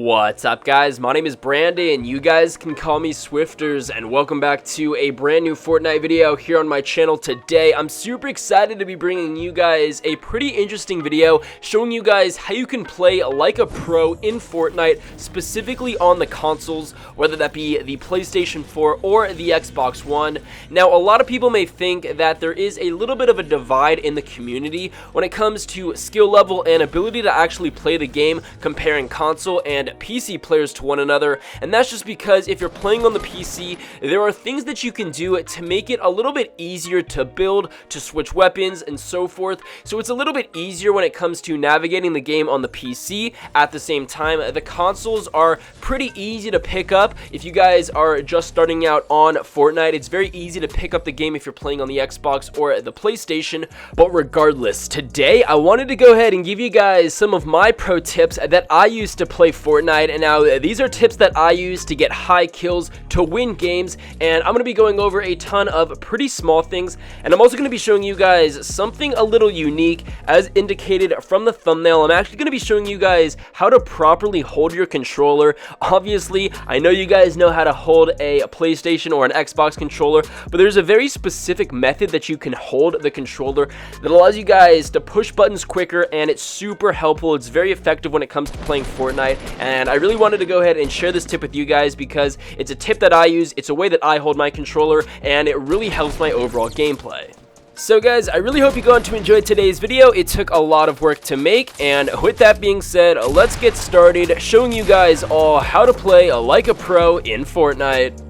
What's up, guys? My name is Brandon. You guys can call me Swifterrs, and welcome back to a brand new Fortnite video here on my channel today. I'm super excited to be bringing you guys a pretty interesting video showing you guys how you can play like a pro in Fortnite, specifically on the consoles, whether that be the PlayStation 4 or the Xbox One. Now, a lot of people may think that there is a little bit of a divide in the community when it comes to skill level and ability to actually play the game, comparing console and PC players to one another, and that's just because if you're playing on the PC, there are things that you can do to make it a little bit easier to build, to switch weapons, and so forth. So it's a little bit easier when it comes to navigating the game on the PC. At the same time, the consoles are pretty easy to pick up. If you guys are just starting out on Fortnite, it's very easy to pick up the game if you're playing on the Xbox or the PlayStation. But regardless, today I wanted to go ahead and give you guys some of my pro tips that I used to play Fortnite. And now these are tips that I use to get high kills, to win games, and I'm going to be going over a ton of pretty small things, and I'm also going to be showing you guys something a little unique. As indicated from the thumbnail, I'm actually going to be showing you guys how to properly hold your controller. Obviously, I know you guys know how to hold a PlayStation or an Xbox controller, but there's a very specific method that you can hold the controller that allows you guys to push buttons quicker, and it's super helpful. It's very effective when it comes to playing Fortnite, and I really wanted to go ahead and share this tip with you guys because it's a tip that I use, it's a way that I hold my controller, and it really helps my overall gameplay. So guys, I really hope you're going to enjoy today's video. It took a lot of work to make, and with that being said, let's get started showing you guys all how to play like a pro in Fortnite.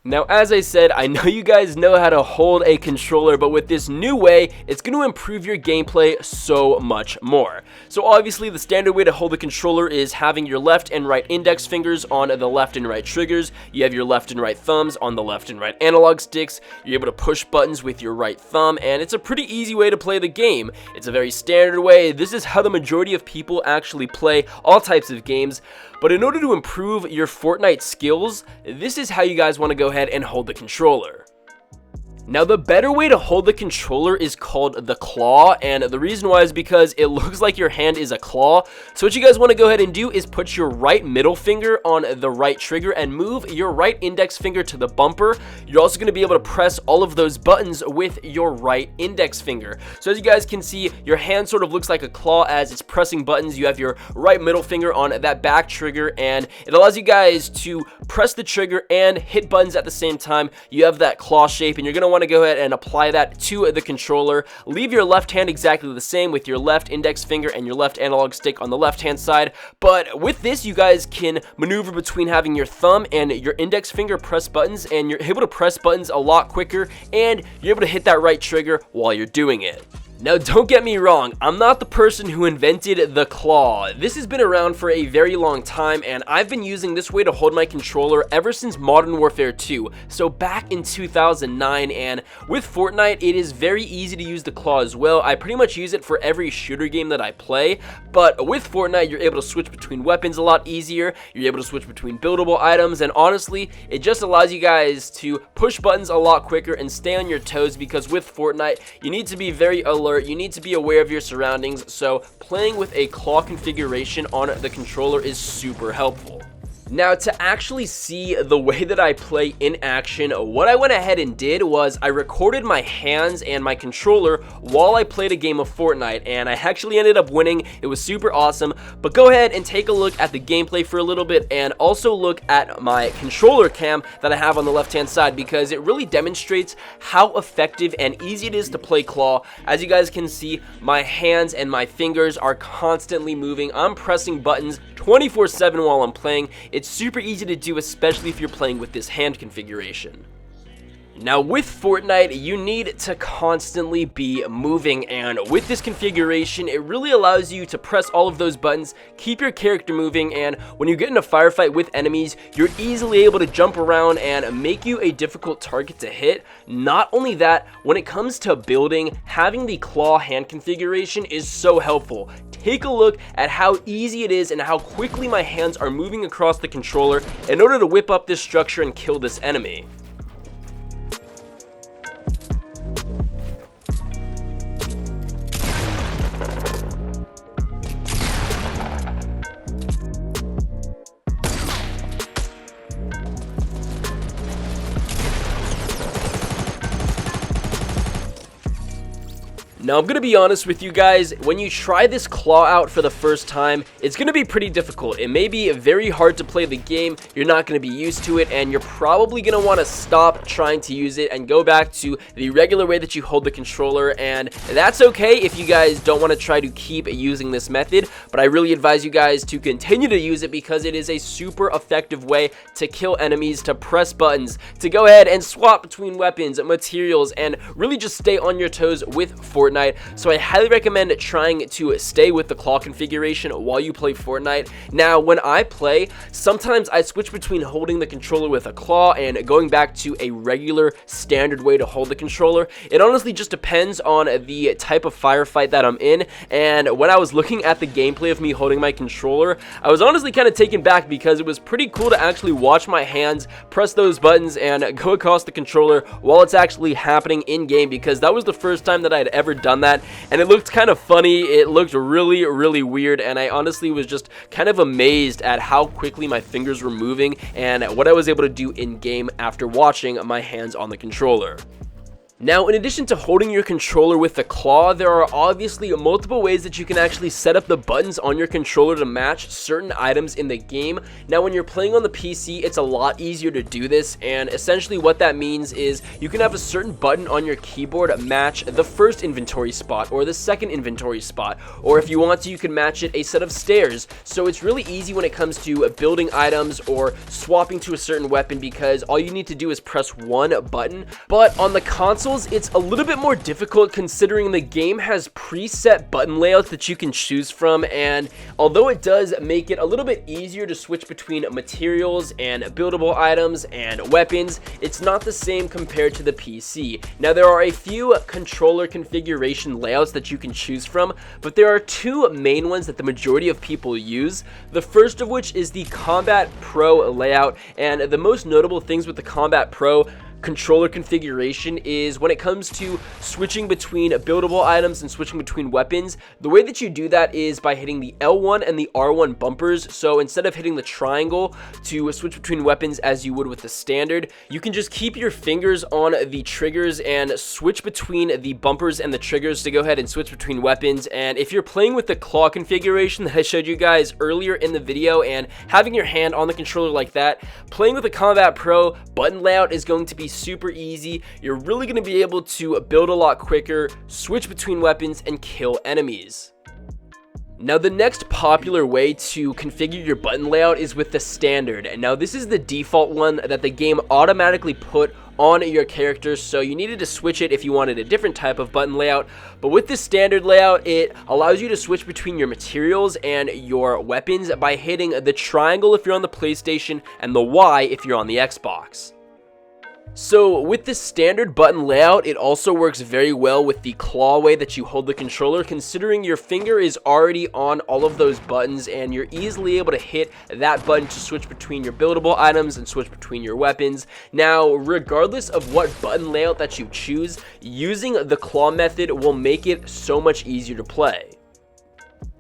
Now, as I said, I know you guys know how to hold a controller, but with this new way, it's going to improve your gameplay so much more. So obviously, the standard way to hold the controller is having your left and right index fingers on the left and right triggers. You have your left and right thumbs on the left and right analog sticks. You're able to push buttons with your right thumb, and it's a pretty easy way to play the game. It's a very standard way. This is how the majority of people actually play all types of games. But in order to improve your Fortnite skills, this is how you guys want to go ahead and hold the controller. Now, the better way to hold the controller is called the claw, and the reason why is because it looks like your hand is a claw. So what you guys want to go ahead and do is put your right middle finger on the right trigger and move your right index finger to the bumper. You're also going to be able to press all of those buttons with your right index finger. So as you guys can see, your hand sort of looks like a claw as it's pressing buttons. You have your right middle finger on that back trigger, and it allows you guys to press the trigger and hit buttons at the same time. You have that claw shape, and you're going to want to go ahead and apply that to the controller. Leave your left hand exactly the same with your left index finger and your left analog stick on the left hand side, but with this you guys can maneuver between having your thumb and your index finger press buttons, and you're able to press buttons a lot quicker, and you're able to hit that right trigger while you're doing it. Now, don't get me wrong, I'm not the person who invented the claw. This has been around for a very long time, and I've been using this way to hold my controller ever since Modern Warfare 2, so back in 2009, and with Fortnite, it is very easy to use the claw as well. I pretty much use it for every shooter game that I play, but with Fortnite, you're able to switch between weapons a lot easier, you're able to switch between buildable items, and honestly, it just allows you guys to push buttons a lot quicker and stay on your toes, because with Fortnite, you need to be very alert. You need to be aware of your surroundings, so playing with a claw configuration on the controller is super helpful. Now, to actually see the way that I play in action, what I went ahead and did was I recorded my hands and my controller while I played a game of Fortnite, and I actually ended up winning. It was super awesome. But go ahead and take a look at the gameplay for a little bit, and also look at my controller cam that I have on the left hand side, because it really demonstrates how effective and easy it is to play claw. As you guys can see, my hands and my fingers are constantly moving. I'm pressing buttons 24/7 while I'm playing. It's super easy to do, especially if you're playing with this hand configuration. Now, with Fortnite, you need to constantly be moving, and with this configuration, it really allows you to press all of those buttons, keep your character moving, and when you get in a firefight with enemies, you're easily able to jump around and make you a difficult target to hit. Not only that, when it comes to building, having the claw hand configuration is so helpful. Take a look at how easy it is and how quickly my hands are moving across the controller in order to whip up this structure and kill this enemy. Now, I'm going to be honest with you guys, when you try this claw out for the first time, it's going to be pretty difficult. It may be very hard to play the game, you're not going to be used to it, and you're probably going to want to stop trying to use it and go back to the regular way that you hold the controller, and that's okay if you guys don't want to try to keep using this method, but I really advise you guys to continue to use it because it is a super effective way to kill enemies, to press buttons, to go ahead and swap between weapons, materials, and really just stay on your toes with Fortnite. So I highly recommend trying to stay with the claw configuration while you play Fortnite. Now, when I play, sometimes I switch between holding the controller with a claw and going back to a regular standard way to hold the controller. It honestly just depends on the type of firefight that I'm in, and when I was looking at the gameplay of me holding my controller, I was honestly kind of taken back because it was pretty cool to actually watch my hands press those buttons and go across the controller while it's actually happening in game, because that was the first time that I had ever done that, and it looked kind of funny. It looked really weird, and I honestly was just kind of amazed at how quickly my fingers were moving and what I was able to do in game after watching my hands on the controller. Now, in addition to holding your controller with the claw, there are obviously multiple ways that you can actually set up the buttons on your controller to match certain items in the game. Now, when you're playing on the PC, it's a lot easier to do this, and essentially what that means is you can have a certain button on your keyboard match the first inventory spot or the second inventory spot, or if you want to, you can match it a set of stairs. So it's really easy when it comes to building items or swapping to a certain weapon, because all you need to do is press one button. But on the console, it's a little bit more difficult considering the game has preset button layouts that you can choose from, and although it does make it a little bit easier to switch between materials and buildable items and weapons, it's not the same compared to the PC. Now, there are a few controller configuration layouts that you can choose from, but there are two main ones that the majority of people use. The first of which is the Combat Pro layout, and the most notable things with the Combat Pro controller configuration is when it comes to switching between buildable items and switching between weapons. The way that you do that is by hitting the L1 and the R1 bumpers. So instead of hitting the triangle to switch between weapons as you would with the standard, you can just keep your fingers on the triggers and switch between the bumpers and the triggers to go ahead and switch between weapons. And if you're playing with the claw configuration that I showed you guys earlier in the video and having your hand on the controller like that, playing with the Combat Pro button layout is going to be super easy. You're really going to be able to build a lot quicker, switch between weapons, and kill enemies. Now, the next popular way to configure your button layout is with the standard, and now this is the default one that the game automatically put on your character, so you needed to switch it if you wanted a different type of button layout. But with this standard layout, it allows you to switch between your materials and your weapons by hitting the triangle if you're on the PlayStation and the Y if you're on the Xbox. So with this standard button layout, it also works very well with the claw way that you hold the controller, considering your finger is already on all of those buttons and you're easily able to hit that button to switch between your buildable items and switch between your weapons. Now, regardless of what button layout that you choose, using the claw method will make it so much easier to play.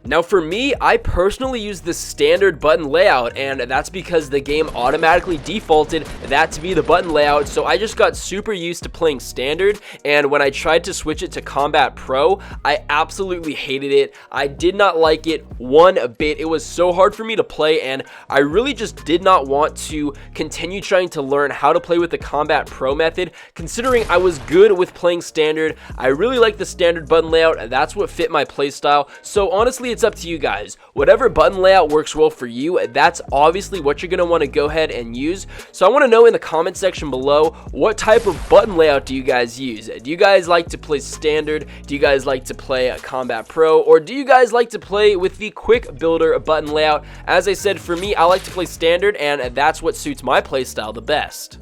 Now, for me, I personally use the standard button layout, and that's because the game automatically defaulted that to be the button layout, so I just got super used to playing standard, and when I tried to switch it to Combat Pro, I absolutely hated it. I did not like it one bit. It was so hard for me to play, and I really just did not want to continue trying to learn how to play with the Combat Pro method, considering I was good with playing standard. I really like the standard button layout, and that's what fit my playstyle, so honestly, it's up to you guys. Whatever button layout works well for you, that's obviously what you're going to want to go ahead and use. So I want to know in the comment section below, what type of button layout do you guys use? Do you guys like to play standard? Do you guys like to play Combat Pro? Or do you guys like to play with the quick builder button layout? As I said, for me, I like to play standard, and that's what suits my playstyle the best.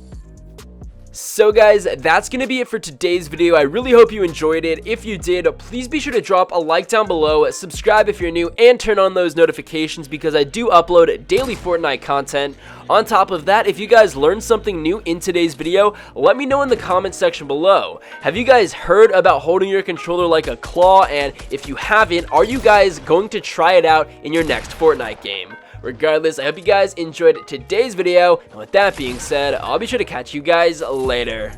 So guys, that's going to be it for today's video. I really hope you enjoyed it. If you did, please be sure to drop a like down below, subscribe if you're new, and turn on those notifications because I do upload daily Fortnite content. On top of that, if you guys learned something new in today's video, let me know in the comment section below. Have you guys heard about holding your controller like a claw? And if you haven't, are you guys going to try it out in your next Fortnite game? Regardless, I hope you guys enjoyed today's video, and with that being said, I'll be sure to catch you guys later.